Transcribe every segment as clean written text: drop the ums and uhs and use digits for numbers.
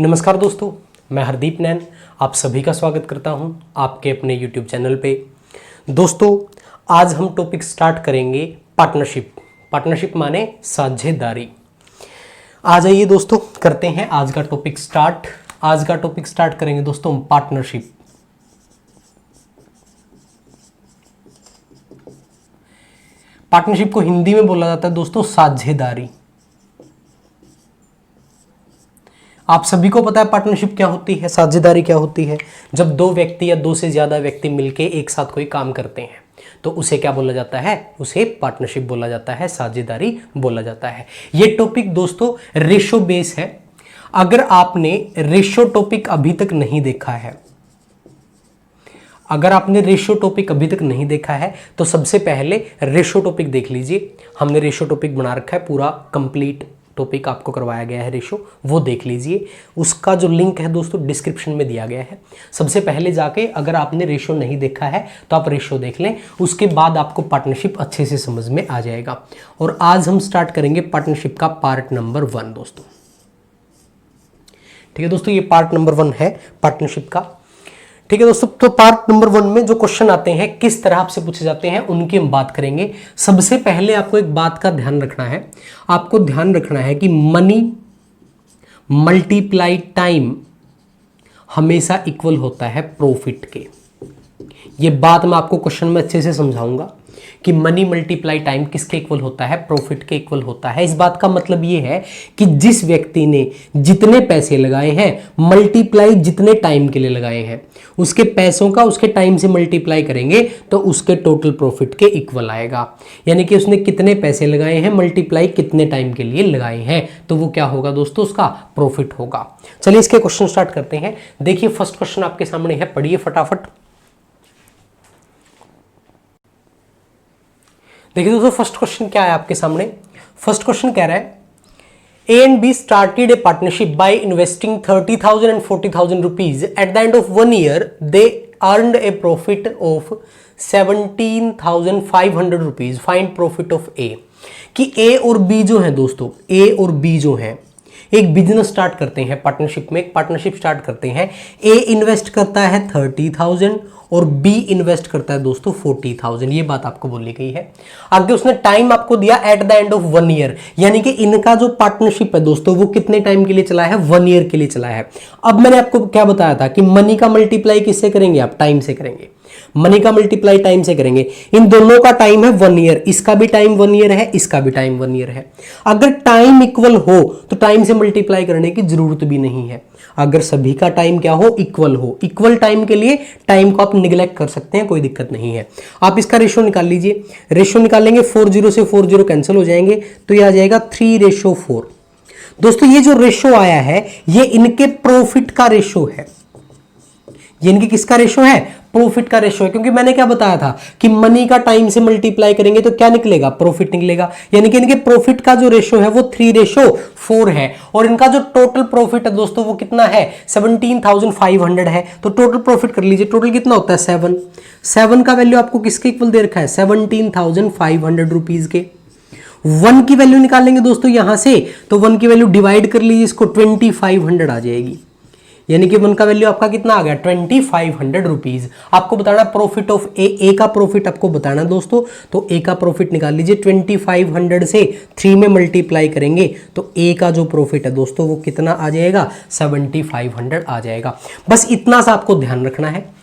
नमस्कार दोस्तों, मैं हरदीप नैन आप सभी का स्वागत करता हूं आपके अपने YouTube चैनल पे। दोस्तों, आज हम टॉपिक स्टार्ट करेंगे पार्टनरशिप। पार्टनरशिप माने साझेदारी। आ जाइए दोस्तों, करते हैं आज का टॉपिक स्टार्ट। आज का टॉपिक स्टार्ट करेंगे दोस्तों हम पार्टनरशिप। पार्टनरशिप को हिंदी में बोला जाता है दोस्तों साझेदारी। आप सभी को पता है पार्टनरशिप क्या होती है, साझेदारी क्या होती है। जब दो व्यक्ति या दो से ज्यादा व्यक्ति मिलकर एक साथ कोई काम करते हैं तो उसे क्या बोला जाता है, उसे पार्टनरशिप बोला जाता है, साझेदारी बोला जाता है। यह टॉपिक दोस्तों रेशो बेस है। अगर आपने रेशो टॉपिक अभी तक नहीं देखा है, अगर आपने रेशो टॉपिक अभी तक नहीं देखा है तो सबसे पहले रेशो टॉपिक देख लीजिए। हमने रेशो टॉपिक बना रखा है, पूरा कंप्लीट टॉपिक आपको करवाया गया है रेशो, वो देख लीजिए। उसका जो लिंक है दोस्तों डिस्क्रिप्शन में दिया गया है। सबसे पहले जाके अगर आपने रेशो नहीं देखा है तो आप रेशो देख लें, उसके बाद आपको पार्टनरशिप अच्छे से समझ में आ जाएगा। और आज हम स्टार्ट करेंगे पार्टनरशिप का पार्ट नंबर 1 दोस्तों। ठीक है दोस्तों, ये पार्ट नंबर 1 है पार्टनरशिप का। ठीक है दोस्तों, तो पार्ट नंबर 1 में जो क्वेश्चन आते हैं किस तरह आपसे पूछे जाते हैं उनकी हम बात करेंगे। सबसे पहले आपको एक बात का ध्यान रखना है, आपको ध्यान रखना है कि मनी मल्टीप्लाई टाइम हमेशा इक्वल होता है प्रॉफिट के। ये बात मैं आपको क्वेश्चन में अच्छे से समझाऊंगा कि मनी मल्टीप्लाई टाइम किसके इक्वल होता है, प्रॉफिट के इक्वल होता है। इस बात का मतलब ये है कि जिस व्यक्ति ने जितने पैसे लगाए हैं मल्टीप्लाई जितने टाइम के लिए लगाए हैं, उसके पैसों का उसके टाइम से मल्टीप्लाई करेंगे तो उसके टोटल प्रॉफिट के इक्वल आएगा। यानी कि उसने कितने पैसे लगाए हैं मल्टीप्लाई कितने टाइम के लिए लगाए हैं, तो वो क्या होगा दोस्तों, उसका प्रॉफिट होगा। चलिए इसके क्वेश्चन स्टार्ट करते हैं। देखिए फर्स्ट क्वेश्चन आपके सामने है, पढ़िए फटाफट। देखिए दोस्तों फर्स्ट क्वेश्चन क्या है आपके सामने। फर्स्ट क्वेश्चन कह रहा है A and B started a partnership by investing 30,000 and 40,000 rupees. At the end of 1 year, they earned a profit of 17,500 rupees. Find profit of A. कि A और B जो है दोस्तों, A और B जो है एक बिजनेस स्टार्ट करते हैं पार्टनरशिप में, एक पार्टनरशिप स्टार्ट करते हैं। A इन्वेस्ट करता है 30,000 और B इन्वेस्ट करता है दोस्तों 40,000। ये बात आपको बोली गई है। आगे उसने टाइम आपको दिया eight the end of 1 year, यानी कि इनका जो पार्टनरशिप है दोस्तों वो कितने टाइम के लिए चला है, 1 ईयर के लिए चला है। अब मैंने आपको क्या बताया था कि मनी का मल्टीप्लाई किससे करेंगे, आप टाइम से करेंगे। मनी का मल्टीप्लाई टाइम से करेंगे। इन दोनों का टाइम है 1 ईयर, इसका भी टाइम 1 ईयर है, इसका भी टाइम 1 ईयर है। अगर टाइम इक्वल हो तो टाइम से मल्टीप्लाई करने की जरूरत भी नहीं है। अगर सभी का टाइम क्या हो, इक्वल हो, इक्वल टाइम के लिए टाइम को आप निगलेक्ट कर सकते हैं, कोई दिक्कत नहीं है। आप इसका रेशो निकाल लीजिए। रेशो निकालेंगे 40 से 40 कैंसिल हो जाएंगे तो ये आ जाएगा 3:4। दोस्तों ये जो रेशो आया है ये इनके प्रॉफिट का रेशो है। ये इनके किसका रेशो है, प्रॉफिट का रेशो है। क्योंकि मैंने क्या बताया था कि मनी का टाइम से मल्टीप्लाई करेंगे तो क्या निकलेगा, प्रॉफिट निकलेगा। यानी कि इनके प्रॉफिट का जो रेशो है वो 3:4 है। और इनका जो टोटल प्रॉफिट है दोस्तों वो कितना है, 17,500 है। तो टोटल प्रॉफिट कर लीजिए, टोटल कितना होता है 7 का वैल्यू आपको किसके इक्वल दे रखा है, 17,500 रुपीज के। 1 की वैल्यू निकालेंगे दोस्तों यहां से, तो 1 की वैल्यू डिवाइड कर लीजिए इसको, 2,500 आ जाएगी। यानी कि 1 का वैल्यू आपका कितना आ गया, 2,500 रुपीज। आपको बताना प्रॉफिट ऑफ ए का प्रॉफिट आपको बताना दोस्तों। तो ए का प्रॉफिट निकाल लीजिए, 2,500 से 3 में मल्टीप्लाई करेंगे तो ए का जो प्रॉफिट है दोस्तों वो कितना आ जाएगा, 7,500 आ जाएगा। बस इतना सा आपको ध्यान रखना है।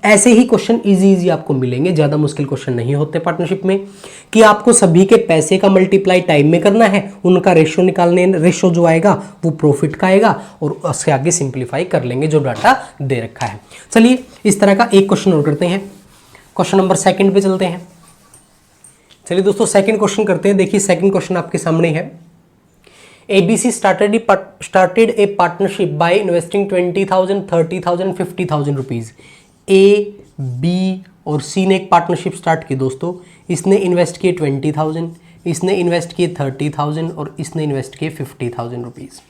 ऐसे ही क्वेश्चन इजी आपको मिलेंगे, ज्यादा मुश्किल क्वेश्चन नहीं होते पार्टनरशिप में, कि आपको सभी के पैसे का मल्टीप्लाई टाइम में करना है, उनका रेशो निकालने, रेशो जो आएगा वो प्रॉफिट का आएगा और उसके आगे सिंप्लीफाई कर लेंगे जो डाटा दे रखा है। चलिए इस तरह का एक क्वेश्चन और करते हैं। क्वेश्चन नंबर 2 पे चलते हैं। चलिए दोस्तों सेकंड क्वेश्चन करते हैं। देखिए सेकंड क्वेश्चन आपके सामने है। ABC started a partnership by investing 20,000, 30,000, 50,000 rupees. A, B और C ने एक पार्टनरशिप स्टार्ट की दोस्तों। इसने इन्वेस्ट किए 20,000, इसने इन्वेस्ट किए 30,000 और इसने इन्वेस्ट किए 50,000 rupees.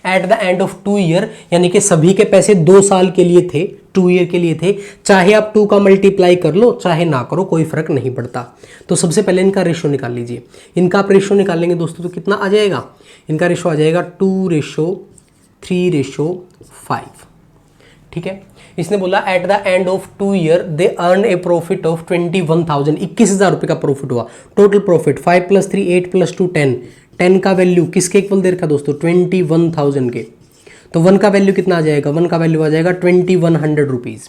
Eight the end of 2 year, यानी कि सभी के पैसे 2 साल के लिए थे, 2 ईयर के लिए थे। चाहे आप 2 का मल्टीप्लाई कर लो चाहे ना करो, कोई फर्क नहीं पड़ता। तो सबसे पहले इनका रेशो निकाल लीजिए। इनका आप रेशो निकालेंगे दोस्तों तो कितना आ जाएगा, इनका रेशो आ जाएगा 2:1 3:5। ठीक है, इसने बोला at the end of 2 year they earn A profit of 21,000, 21,000 रुपए का प्रॉफिट हुआ। टोटल प्रॉफिट 5 + 3 8 + 2 10, 10 का वैल्यू किसके इक्वल दे रखा दोस्तों, 21,000 के। तो 1 का वैल्यू कितना आ जाएगा, 1 का वैल्यू आ जाएगा 2100 रुपीज।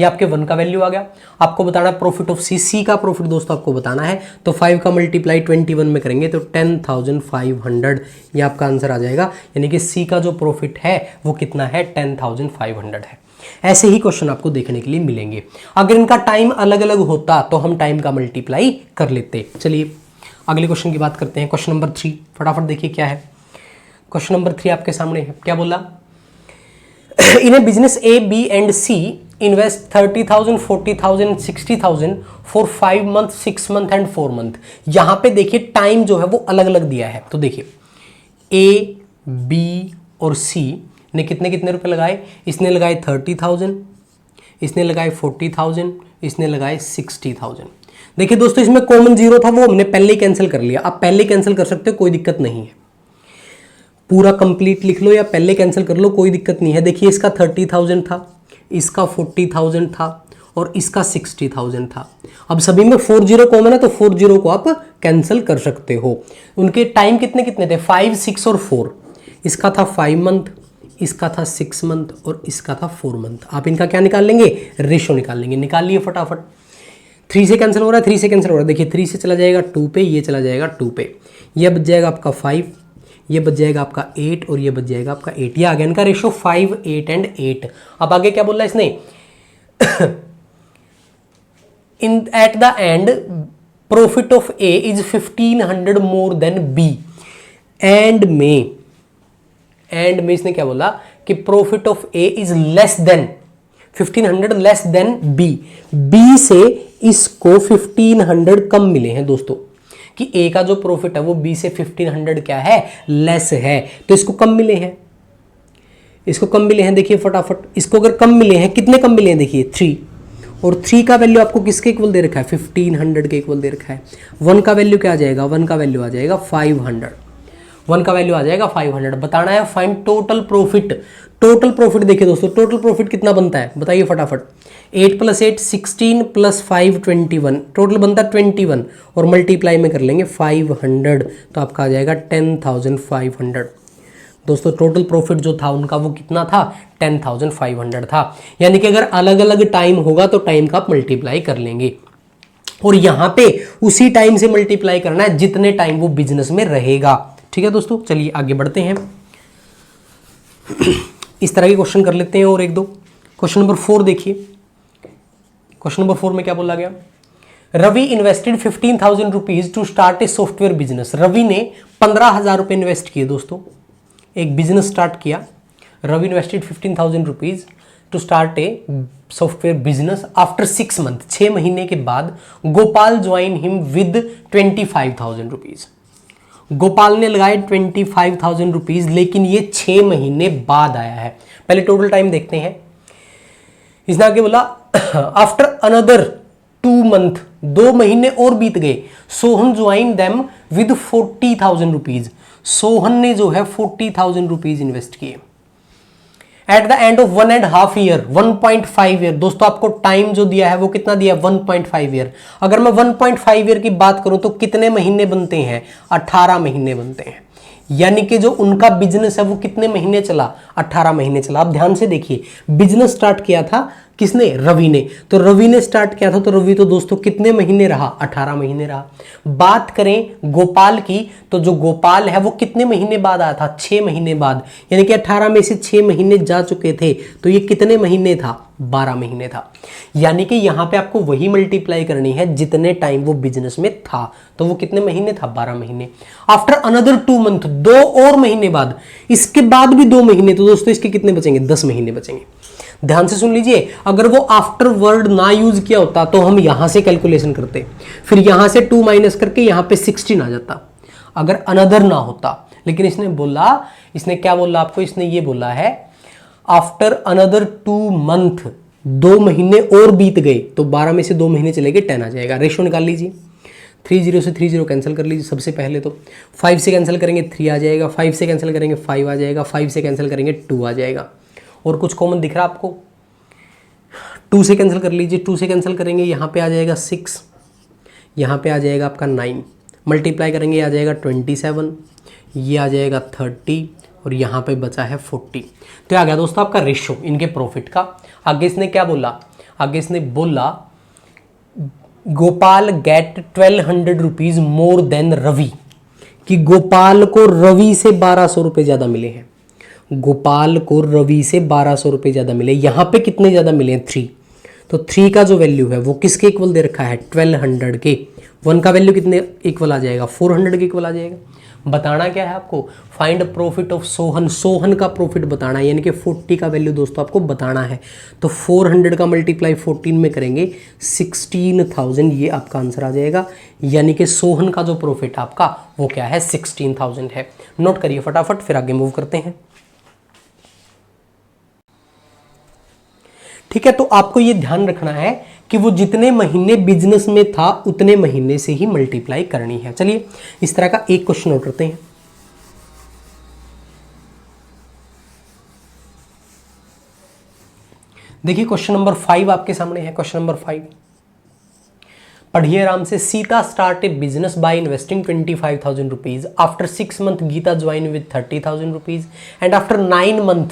ये आपके 1 का वैल्यू आ गया। आपको बताना है प्रॉफिट ऑफ सी, सी का प्रॉफिट दोस्तों आपको बताना है। तो 5 का मल्टीप्लाई 21 में करेंगे तो 10,500, ये आपका आंसर आ जाएगा। यानी कि सी का जो प्रॉफिट है वो कितना है, 10,500 है। ऐसे ही क्वेश्चन आपको देखने के लिए मिलेंगे। अगर इनका टाइम अलग अलग होता तो हम टाइम का मल्टीप्लाई कर लेते। चलिए अगले क्वेश्चन की बात करते हैं। क्वेश्चन नंबर 3, फटाफट देखिए क्या है। क्वेश्चन नंबर 3 आपके सामने है। क्या बोला, in a business A, B and C invest 30,000, 40,000, 60,000 for 5 month, 6 month and 4 month. यहां पे देखिए टाइम जो है वो अलग अलग दिया है। तो देखिए ए, बी और सी ने कितने कितने रुपए लगाए, इसने लगाए 30,000, इसने लगाए 40,000, इसने लगाए 60,000। देखिए दोस्तों इसमें कॉमन जीरो था, वो हमने पहले ही कैंसिल कर लिया। आप पहले कैंसिल कर सकते हो, कोई दिक्कत नहीं है। पूरा कंप्लीट लिख लो या पहले कैंसिल कर लो, कोई दिक्कत नहीं है। देखिए इसका 30,000 था, इसका 40,000 था और इसका 60,000 था। अब सभी में 40 कॉमन है तो 40 को आप कैंसिल कर सकते हो। उनके टाइम कितने कितने थे, 5, 6 और 4। इसका था 5 मंथ, इसका था 6 मंथ और इसका था 4 मंथ। आप इनका क्या निकाल लेंगे, रेशो निकाल लेंगे। निकालिए फटाफट। 3 से कैंसिल हो रहा है, 3 से कैंसिल हो रहा है। देखिए 3 से चला जाएगा 2 पे, ये चला जाएगा 2 पे, ये बच जाएगा आपका 5, ये बच जाएगा आपका 8 और ये बच जाएगा आपका 8। ये आ गया इनका रेशो 5, 8 एंड 8। अब आगे क्या बोल रहा है इसने, in at the end profit of A is 1500 more than B and में इसने क्या बोला कि profit of A is less than 1500 less than B. B से इसको 1500 कम मिले हैं दोस्तों, कि ए का जो प्रॉफिट है वो बी से 1500 क्या है, लेस है। तो इसको कम मिले हैं, इसको कम मिले हैं। देखिए फटाफट, इसको अगर कम मिले हैं, कितने कम मिले हैं, देखिए 3, और 3 का वैल्यू आपको किसके इक्वल दे रखा है, 1500 के इक्वल दे रखा है। 1 का वैल्यू क्या आ जाएगा, 1 का वैल्यू आ जाएगा 500, 1 का वैल्यू आ जाएगा 500। बताना है find total profit. Total profit देखिए दोस्तों, टोटल प्रॉफिट कितना बनता है बताइए फटाफट। 8 + 8 16 + 5 21, टोटल बनता है 21 और मल्टीप्लाई में कर लेंगे 500 तो आपका आ जाएगा 10,500। दोस्तों टोटल प्रॉफिट जो था उनका वो कितना था, 10,500 था। यानी कि अगर अलग अलग टाइम होगा तो टाइम का आप मल्टीप्लाई कर लेंगे, और यहां पे उसी टाइम से मल्टीप्लाई करना है जितने टाइम वो बिजनेस में रहेगा। ठीक है दोस्तों, चलिए आगे बढ़ते हैं। इस तरह के क्वेश्चन कर लेते हैं और एक दो। क्वेश्चन नंबर 4 देखिए। क्वेश्चन नंबर 4 में क्या बोला गया, Ravi invested 15,000 rupees to start a software business. Ravi ने 15,000 रुपए इन्वेस्ट किए दोस्तों, एक बिजनेस स्टार्ट किया। Ravi invested 15,000 rupees to start a software business. After 6 month, 6 महीने के बाद Gopal join him with 25,000 rupees. Gopal ने लगाए 25,000 रुपीज, लेकिन ये 6 महीने बाद आया है। पहले टोटल टाइम देखते हैं। इसने आगे बोला आफ्टर अनदर 2 मंथ, 2 महीने और बीत गए। Sohan join them with 40,000 rupees. Sohan ने जो है 40,000 रुपीज इन्वेस्ट किए। Eight the end of 1.5 year, 1.5 year. दोस्तों आपको टाइम जो दिया है वो कितना दिया है, 1.5 ईयर। अगर मैं 1.5 ईयर की बात करूं तो कितने महीने बनते हैं, 18 महीने बनते हैं। यानी कि जो उनका बिजनेस है वो कितने महीने चला, 18 महीने चला। आप ध्यान से देखिए, बिजनेस स्टार्ट किया था किसने, रवि ने। तो रवि ने स्टार्ट किया था, तो रवि तो दोस्तों कितने महीने रहा, 18 महीने रहा। बात करें गोपाल की, तो जो गोपाल है वो कितने महीने बाद आया था, 6 महीने बाद। यानी कि 18 में से 6 महीने जा चुके थे, तो ये कितने महीने था, 12 महीने था। यानी कि यहां पे आपको वही मल्टीप्लाई करनी है जितने टाइम वो बिजनेस में था। तो वो कितने महीने था, 12 महीने। आफ्टर अनदर 2 मंथ, 2 और महीने बाद, इसके बाद भी 2 महीने, तो दोस्तों इसके कितने बचेंगे, 10 महीने बचेंगे। ध्यान से सुन लीजिए, अगर वो आफ्टर वर्ड ना यूज किया होता तो हम यहां से कैलकुलेशन करते, फिर यहां से 2 माइनस करके यहां पे 16 आ जाता, अगर अनदर ना होता। लेकिन इसने बोला, इसने क्या बोला आपको, इसने ये बोला है आफ्टर अनदर 2 मंथ, 2 महीने और बीत गए, तो 12 में से 2 महीने चले गए, 10 आ जाएगा। रेशो निकाल लीजिए। 30 से 30 कैंसिल कर लीजिए सबसे पहले तो। 5 से कैंसिल करेंगे 3 आ जाएगा, 5 से कैंसिल करेंगे 5 आ जाएगा, 5 से कैंसिल करेंगे 2 आ जाएगा। और कुछ कॉमन दिख रहा है आपको? 2 से कैंसिल कर लीजिए, 2 से कैंसिल करेंगे यहाँ पे आ जाएगा 6, यहाँ पे आ जाएगा आपका 9, मल्टीप्लाई करेंगे आ जाएगा 27, ये आ जाएगा 30 और यहाँ पे बचा है 40। तो आ गया दोस्तों आपका रेशो इनके प्रॉफिट का। आगे इसने क्या बोला? आगे इसने बोला Gopal get 1200 rupees more than Ravi, कि गोपाल को रवि से 1200 रुपये ज़्यादा मिले हैं। गोपाल को रवि से 1200 रुपये ज़्यादा मिले। यहाँ पे कितने ज़्यादा मिले हैं? 3। तो 3 का जो वैल्यू है वो किसके इक्वल दे रखा है? 1200 के। 1 का वैल्यू कितने इक्वल आ जाएगा? 400 के इक्वल आ जाएगा। बताना क्या है आपको? Find profit of Sohan. Sohan का प्रॉफिट बताना है, यानी कि 40 का वैल्यू दोस्तों आपको बताना है। तो 400 का मल्टीप्लाई 14 में करेंगे 16,000, ये आपका आंसर आ जाएगा। यानी कि सोहन का जो प्रॉफिट आपका वो क्या है? 16,000 है। नोट करिए फटाफट, फिर आगे मूव करते हैं। ठीक है, तो आपको ये ध्यान रखना है कि वो जितने महीने बिजनेस में था उतने महीने से ही मल्टीप्लाई करनी है। चलिए इस तरह का एक क्वेश्चन नोट करते हैं। देखिए क्वेश्चन नंबर 5 आपके सामने है। क्वेश्चन नंबर 5 पढ़िए आराम से। Sita start a business by investing 25,000 rupees. After 6 month Geeta join with 30,000 rupees and after 9 month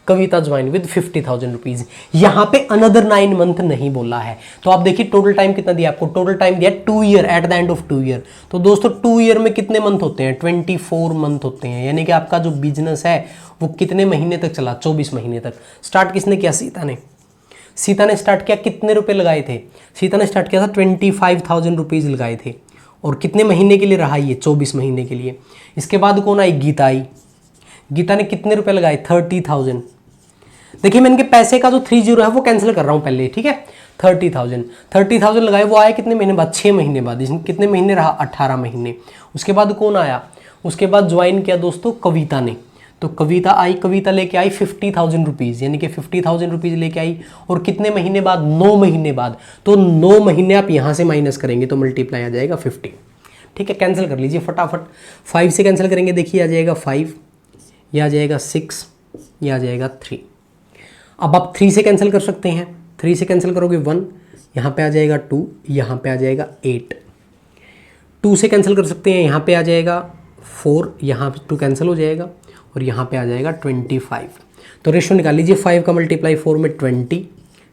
Kavita join with 50,000 rupees. यहां पे अनदर 9 मंथ नहीं बोला है। तो आप देखिए टोटल टाइम कितना दिया आपको? टोटल टाइम दिया 2 year, eight the end of 2 year. तो दोस्तों 2 ईयर में कितने मंथ होते हैं? 24 मंथ होते हैं। यानी कि आपका जो बिजनेस है वो कितने महीने तक चला? 24 महीने तक। स्टार्ट किसने किया? सीता ने। सीता ने स्टार्ट किया, कितने रुपए लगाए थे? सीता ने स्टार्ट किया था 25,000 रुपीज लगाए थे। और कितने महीने के लिए रहा ये? 24 महीने के लिए। इसके बाद कौन आई? गीता आई। गीता ने कितने रुपए लगाए? 30,000। देखिए मैं इनके पैसे का जो 30 है वो कैंसिल कर रहा हूं पहले, ठीक है। 30,000 लगाए, वो आया कितने महीने बाद? 6 महीने बाद। इसमें कितने महीने रहा? 18 महीने। उसके बाद कौन आया? उसके बाद ज्वाइन किया दोस्तों कविता ने। तो कविता आई, कविता लेके आई 50,000 रुपीज, यानी कि 50,000 रुपीज लेके आई। और कितने महीने बाद? 9 महीने बाद। तो 9 महीने आप यहां से माइनस करेंगे तो मल्टीप्लाई आ जाएगा 50। ठीक है, कैंसिल कर लीजिए फटाफट। 5 से कैंसिल करेंगे, देखिए आ जाएगा 5, यह आ जाएगा 6, यह आ जाएगा 3। अब आप 3 से कैंसिल कर सकते हैं। 3 से कैंसिल करोगे 1, यहाँ पे आ जाएगा 2, यहाँ पे आ जाएगा 8। 2 से कैंसिल कर सकते हैं, यहाँ पे आ जाएगा 4, यहाँ पे 2 कैंसिल हो जाएगा और यहाँ पे आ जाएगा 25। तो रेशो निकाल लीजिए। 5 का मल्टीप्लाई 4 में 20,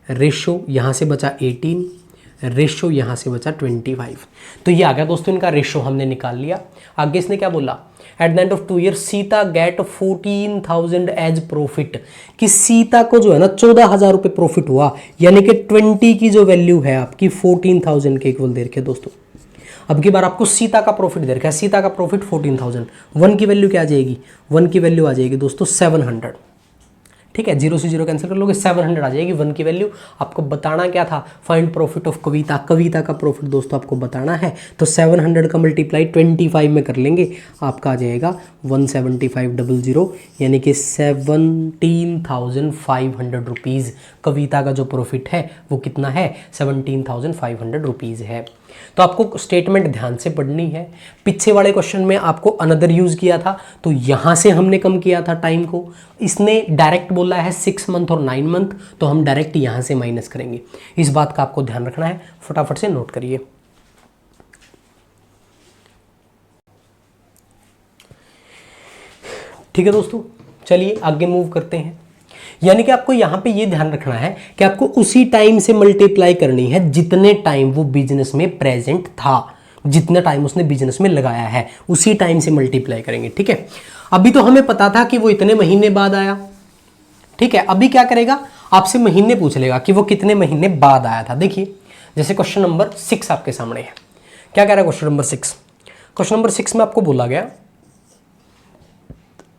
रेशो यहाँ से बचा 18, रेशो यहाँ से बचा 25। तो ये आ गया दोस्तों इनका रेशो हमने निकाल लिया। आगे इसने क्या बोला? At the end of 2 year Sita get 14,000 as profit, कि सीता को जो है ना 14,000 रुपये प्रॉफिट हुआ। यानी कि 20 की जो वैल्यू है आपकी 14,000 के इक्वल दे रखे दोस्तों। अब की बार आपको सीता का प्रॉफिट दे रखा है। सीता का प्रॉफिट 14,000। 1 की वैल्यू क्या आ जाएगी? 1 की वैल्यू आ जाएगी दोस्तों 700। ठीक है, 0 से 0 कैंसिल कर लोगे, 700 आ जाएगी 1 की वैल्यू। आपको बताना क्या था? फाइंड प्रॉफिट ऑफ कविता। कविता का प्रॉफिट दोस्तों आपको बताना है। तो 700 का मल्टीप्लाई 25 में कर लेंगे, आपका आ जाएगा 175,000, यानी कि 17,500 रुपीज़। कविता का जो प्रॉफिट है वो कितना है? 17,500 रुपीज़ है। तो आपको स्टेटमेंट ध्यान से पढ़नी है। पीछे वाले क्वेश्चन में आपको अनदर यूज किया था, तो यहां से हमने कम किया था टाइम को। इसने डायरेक्ट बोला है 6 मंथ और 9 मंथ, तो हम डायरेक्ट यहां से माइनस करेंगे। इस बात का आपको ध्यान रखना है, फटाफट से नोट करिए। ठीक है दोस्तों, चलिए आगे मूव करते हैं। यानी कि आपको यहां पे ये ध्यान रखना है कि आपको उसी टाइम से मल्टीप्लाई करनी है जितने टाइम वो बिजनेस में प्रेजेंट था। जितना टाइम उसने बिजनेस में लगाया है उसी टाइम से मल्टीप्लाई करेंगे। ठीक है, अभी तो हमें पता था कि वो इतने महीने बाद आया। ठीक है, अभी क्या करेगा? आपसे महीने पूछ लेगा कि वो कितने महीने बाद आया था। देखिए जैसे क्वेश्चन नंबर 6 आपके सामने है। क्या कह रहा है क्वेश्चन नंबर 6? क्वेश्चन नंबर 6 में आपको बोला गया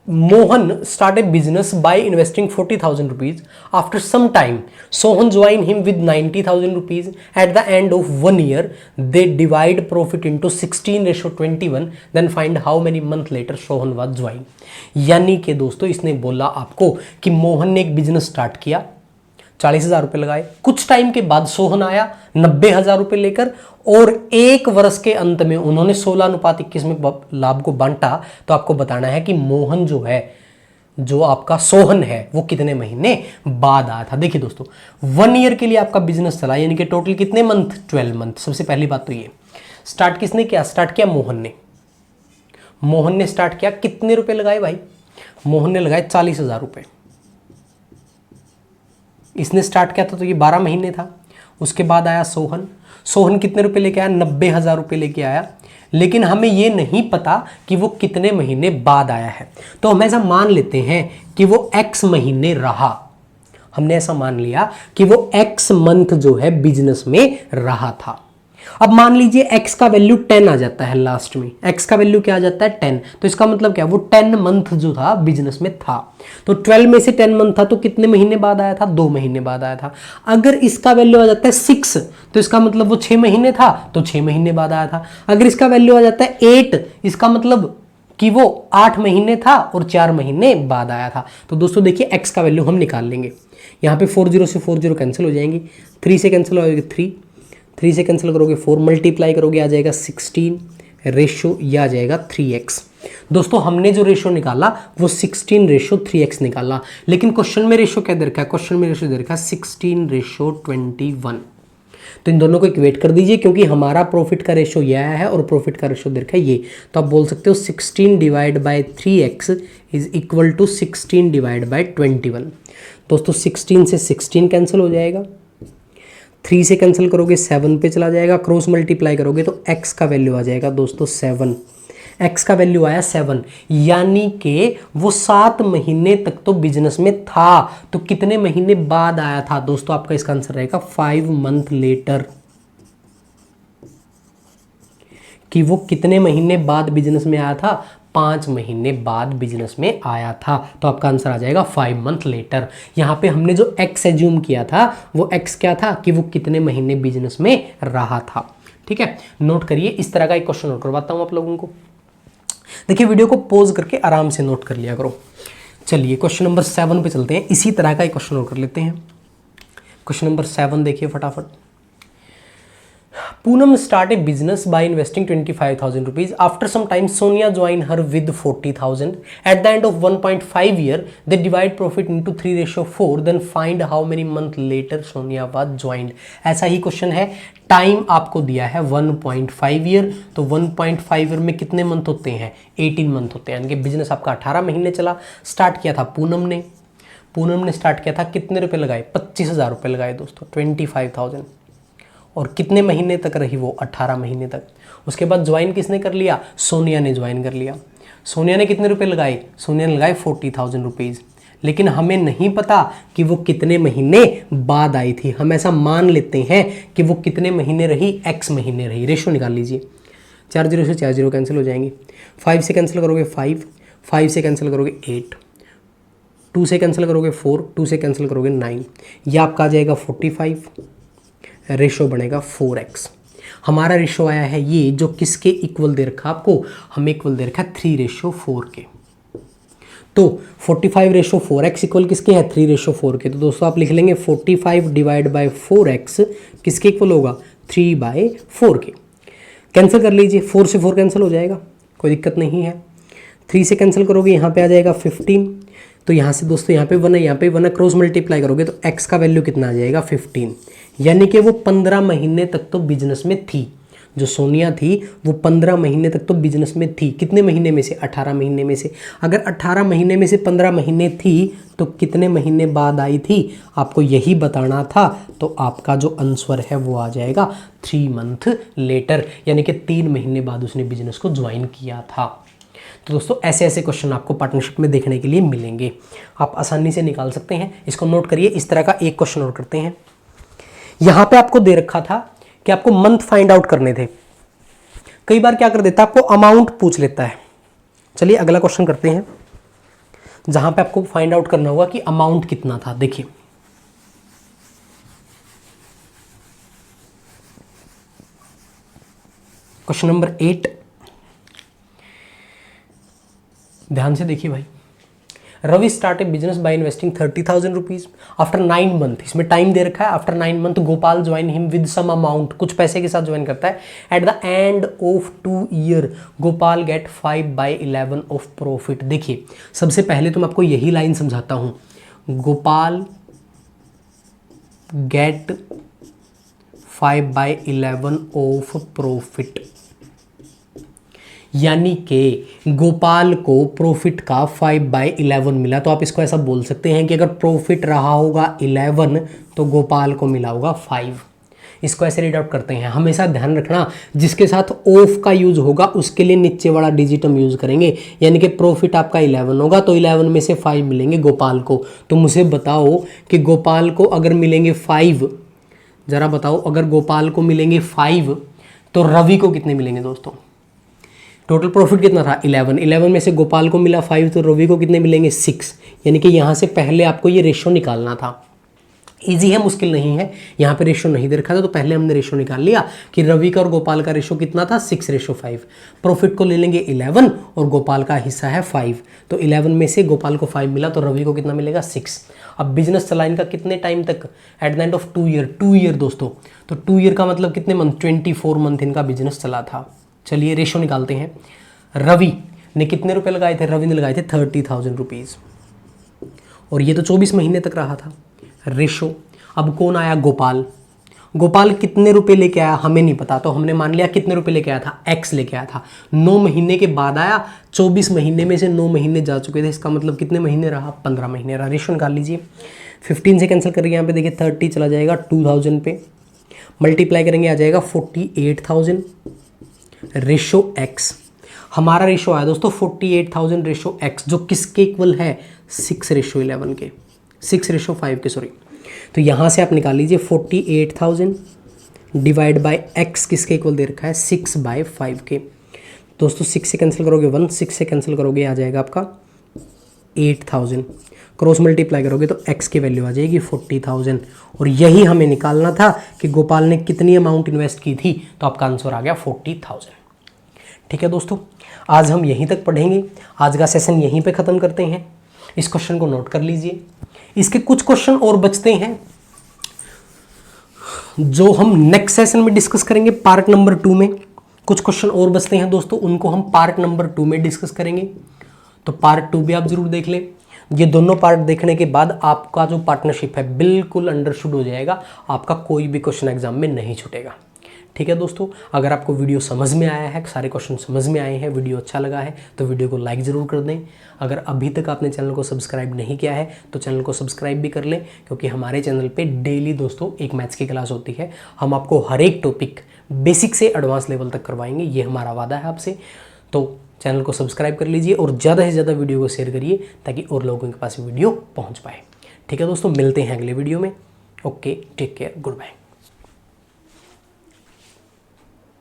Mohan started business by investing 40,000 rupees. After some time, Sohan joined him with 90,000 rupees. At the end of 1 year, they divide profit into 16:21. Then find how many months later Sohan was joined. यानी कि दोस्तों इसने बोला आपको कि मोहन ने एक business start किया, 40,000 रुपये लगाए। कुछ टाइम के बाद सोहन आया 90,000 रुपये लेकर, और 1 वर्ष के अंत में उन्होंने 16:21 में लाभ को बांटा। तो आपको बताना है कि मोहन जो है, जो आपका सोहन है, वो कितने महीने बाद आया था। देखिए दोस्तों, 1 ईयर के लिए आपका बिजनेस चला, यानी कि टोटल कितने मंथ, 12 मंथ। सबसे पहली बात तो ये, स्टार्ट किसने किया, स्टार्ट किया मोहन ने स्टार्ट किया। कितने रुपए लगाए भाई, मोहन ने लगाए 40,000 रुपये। इसने स्टार्ट किया था तो ये 12 महीने था। उसके बाद आया सोहन कितने रुपए लेके आया, 90,000 रुपये लेके आया। लेकिन हमें ये नहीं पता कि वो कितने महीने बाद आया है, तो हम ऐसा मान लेते हैं कि वो x महीने रहा। हमने ऐसा मान लिया कि वो x मंथ जो है बिजनेस में रहा था। अब मान लीजिए x का वैल्यू 10 आ जाता है, लास्ट में x का वैल्यू क्या आ जाता है, 10। तो इसका मतलब क्या, वो 10 मंथ जो था बिजनेस में था। तो 12 में से 10 मंथ था, तो कितने महीने बाद आया था, 2 महीने बाद आया था। अगर इसका वैल्यू आ जाता है 6, तो इसका मतलब वो 6 महीने था, तो 6 महीने बाद आया था। अगर इसका वैल्यू आ जाता है 8, इसका मतलब कि वो 8 महीने था और 4 महीने बाद आया था। तो दोस्तों देखिए, x का वैल्यू हम निकाल लेंगे। यहाँ पे 40 से 40 कैंसिल हो जाएंगी, 3 से कैंसिल हो जाएगी 3 से कैंसिल करोगे 4, मल्टीप्लाई करोगे आ जाएगा 16, रेशो यह आ जाएगा 3x। दोस्तों हमने जो रेशो निकाला वो 16:3x निकाला, लेकिन क्वेश्चन में रेशो क्या दे रखा है, क्वेश्चन में रेशो दे रखा है 16:21। तो इन दोनों को इक्वेट कर दीजिए, क्योंकि हमारा प्रॉफिट का रेशो यह है और प्रॉफिट का रेशो दे रखा है ये। तो आप बोल सकते हो 16/3x इज इक्वल टू 16/21। दोस्तों 16 से 16 कैंसिल हो जाएगा, 3 से कैंसिल करोगे 7 पे चला जाएगा, क्रॉस मल्टीप्लाई करोगे तो x का वैल्यू आ जाएगा दोस्तों 7। x का वैल्यू आया 7, यानी कि वो 7 महीने तक तो बिजनेस में था। तो कितने महीने बाद आया था दोस्तों, आपका इसका आंसर रहेगा 5 मंथ लेटर। कि वो कितने महीने बाद बिजनेस में आया था, 5 महीने बाद बिजनेस में आया था। तो आपका आंसर आ जाएगा 5 मंथ लेटर। यहाँ पे हमने जो x एज्यूम किया था वो x क्या था, कि वो कितने महीने बिजनेस में रहा था। ठीक है, नोट करिए। इस तरह का एक क्वेश्चन नोट करवाता हूँ आप लोगों को। देखिए, वीडियो को पॉज करके आराम से नोट कर लिया करो। चलिए क्वेश्चन नंबर 7 पे चलते हैं। इसी तरह का एक क्वेश्चन नोट कर लेते हैं। क्वेश्चन नंबर 7 देखिए फटाफट। Poonam start a business by investing 25,000 rupees. After some time, Sonia joined her with 40,000. At the end of 1.5 year, they divide profit into 3:4. Then find how many month later Sonia was joined. ऐसा ही question है। Time आपको दिया है 1.5 year. तो 1.5 year में कितने month होते हैं, 18 मंथ होते हैं। यानी कि बिजनेस आपका 18 महीने चला। स्टार्ट किया था पूनम ने स्टार्ट किया था, कितने रुपए लगाए, 25,000 रुपये लगाए दोस्तों, 25,000। और कितने महीने तक रही वो, 18 महीने तक। उसके बाद ज्वाइन किसने कर लिया, सोनिया ने ज्वाइन कर लिया। सोनिया ने कितने रुपए लगाए, सोनिया ने लगाए 40,000 रुपीज़। लेकिन हमें नहीं पता कि वो कितने महीने बाद आई थी। हम ऐसा मान लेते हैं कि वो कितने महीने रही, x महीने रही। रेशो निकाल लीजिए, 4 0 से 4 0 कैंसिल हो जाएंगे। 5 से कैंसिल करोगे 5 से कैंसिल करोगे 8, 2 से कैंसिल करोगे 4, 2 से कैंसिल करोगे 9। यह आपका आ जाएगा 45, रेशो बनेगा 4x। हमारा रेशो आया है ये, जो किसके इक्वल दे रखा आपको, हमें इक्वल दे रखा है 3:4 के। तो 45:4x इक्वल किसके है, 3:4 के। तो दोस्तों आप लिख लेंगे 45/4x किसके इक्वल होगा, 3/4 के। कैंसिल कर लीजिए, 4 से 4 कैंसिल हो जाएगा, कोई दिक्कत नहीं है। 3 से कैंसिल करोगे यहाँ पे आ जाएगा 15। तो यहाँ से दोस्तों यहाँ पे 1 है, यहाँ पे 1 है, क्रॉस मल्टीप्लाई करोगे तो x का वैल्यू कितना आ जाएगा, 15। यानी कि वो 15 महीने तक तो बिजनेस में थी। जो सोनिया थी वो 15 महीने तक तो बिजनेस में थी। कितने महीने में से, 18 महीने में से। अगर 18 महीने में से 15 महीने थी तो कितने महीने बाद आई थी, आपको यही बताना था। तो आपका जो आंसर है वो आ जाएगा 3 मंथ लेटर, यानी कि 3 महीने बाद उसने बिजनेस को ज्वाइन किया था। तो दोस्तों ऐसे ऐसे क्वेश्चन आपको पार्टनरशिप में देखने के लिए मिलेंगे, आप आसानी से निकाल सकते हैं। इसको नोट करिए। इस तरह का एक क्वेश्चन और करते हैं। यहां पे आपको दे रखा था कि आपको मंथ फाइंड आउट करने थे। कई बार क्या कर देता है, आपको अमाउंट पूछ लेता है। चलिए अगला क्वेश्चन करते हैं, जहां पे आपको फाइंड आउट करना होगा कि अमाउंट कितना था। देखिए क्वेश्चन नंबर 8, ध्यान से देखिए भाई। Ravi start a business by investing 30,000 rupees after 9 month, इसमें टाइम दे रखा है, after 9 month Gopal join him with some amount, कुछ पैसे के साथ ज्वाइन करता है। At the end of 2 year Gopal get 5/11 of profit. देखिए सबसे पहले तो मैं आपको यही लाइन समझाता हूं, गोपाल गेट 5/11 ऑफ प्रॉफिट, यानी कि गोपाल को प्रॉफिट का 5/11 मिला। तो आप इसको ऐसा बोल सकते हैं कि अगर प्रॉफिट रहा होगा 11 तो गोपाल को मिला होगा 5। इसको ऐसे रीड आउट करते हैं। हमेशा ध्यान रखना जिसके साथ ऑफ का यूज होगा उसके लिए नीचे वाला डिजिट हम यूज करेंगे, यानी कि प्रॉफिट आपका 11 होगा तो 11 में से 5 मिलेंगे गोपाल को। तो मुझे बताओ कि गोपाल को अगर मिलेंगे 5, जरा बताओ अगर गोपाल को मिलेंगे 5 तो रवि को कितने मिलेंगे दोस्तों? टोटल प्रॉफिट कितना था 11 में से गोपाल को मिला 5 तो रवि को कितने मिलेंगे 6। यानी कि यहाँ से पहले आपको ये रेशो निकालना था। इजी है, मुश्किल नहीं है। यहाँ पे रेशो नहीं दे रखा था तो पहले हमने रेशो निकाल लिया कि रवि का और गोपाल का रेशो कितना था 6:5। प्रॉफिट को ले लेंगे 11 और गोपाल का हिस्सा है 5, तो 11 में से गोपाल को 5 मिला तो रवि को कितना मिलेगा 6। अब बिजनेस चला इनका कितने टाइम तक? Eight the end of 2 year. 2 year दोस्तों, तो 2 ईयर का मतलब कितने मंथ? 24 मंथ इनका बिजनेस चला था। चलिए रेशो निकालते हैं। रवि ने कितने रुपए लगाए थे? रवि ने लगाए थे 30,000 रुपीज़ और ये तो 24 महीने तक रहा था। रेशो, अब कौन आया? गोपाल। गोपाल कितने रुपए लेके आया हमें नहीं पता, तो हमने मान लिया कितने रुपए लेके आया था, x लेके आया था। 9 महीने के बाद आया, 24 महीने में से 9 महीने जा चुके थे, इसका मतलब कितने महीने रहा? 15 महीने रहा। रेशो निकाल लीजिए। 15 से कैंसिल करिए, यहाँ पे देखिए 30 चला जाएगा 2000 पे, मल्टीप्लाई करेंगे आ जाएगा 48,000। रेशो x, हमारा रेशो आया दोस्तों 48,000 रेशो x, जो किसके इक्वल है? 6:11 के, 6:5 के, सॉरी। तो यहाँ से आप निकाल लीजिए 48,000 डिवाइड बाय x किसके इक्वल दे रखा है? 6/5 के। दोस्तों 6 से कैंसिल करोगे 1, 6 से कैंसिल करोगे आ जाएगा आपका 8,000, क्रॉस मल्टीप्लाई करोगे तो x की वैल्यू आ जाएगी 40,000। और यही हमें निकालना था कि गोपाल ने कितनी अमाउंट इन्वेस्ट की थी, तो आपका आंसर आ गया 40,000। ठीक है दोस्तों, आज हम यहीं तक पढ़ेंगे। आज का सेशन यहीं पे ख़त्म करते हैं। इस क्वेश्चन को नोट कर लीजिए। इसके कुछ क्वेश्चन और बचते हैं जो हम नेक्स्ट सेशन में डिस्कस करेंगे, पार्ट नंबर 2 में। कुछ क्वेश्चन और बचते हैं दोस्तों, उनको हम पार्ट नंबर 2 में डिस्कस करेंगे, तो पार्ट 2 भी आप जरूर देख लें। ये दोनों पार्ट देखने के बाद आपका जो पार्टनरशिप है बिल्कुल अंडरस्टूड हो जाएगा, आपका कोई भी क्वेश्चन एग्जाम में नहीं छूटेगा। ठीक है दोस्तों, अगर आपको वीडियो समझ में आया है, सारे क्वेश्चन समझ में आए हैं, वीडियो अच्छा लगा है तो वीडियो को लाइक ज़रूर कर दें। अगर अभी तक आपने चैनल को सब्सक्राइब नहीं किया है तो चैनल को सब्सक्राइब भी कर लें, क्योंकि हमारे चैनल पे डेली दोस्तों एक मैथ्स की क्लास होती है। हम आपको हर एक टॉपिक बेसिक से एडवांस लेवल तक करवाएंगे, ये हमारा वादा है आपसे। तो चैनल को सब्सक्राइब कर लीजिए और ज़्यादा से ज़्यादा वीडियो को शेयर करिए ताकि और लोगों के पास वीडियो पहुँच पाए। ठीक है दोस्तों, मिलते हैं अगले वीडियो में। Okay, take care, good bye.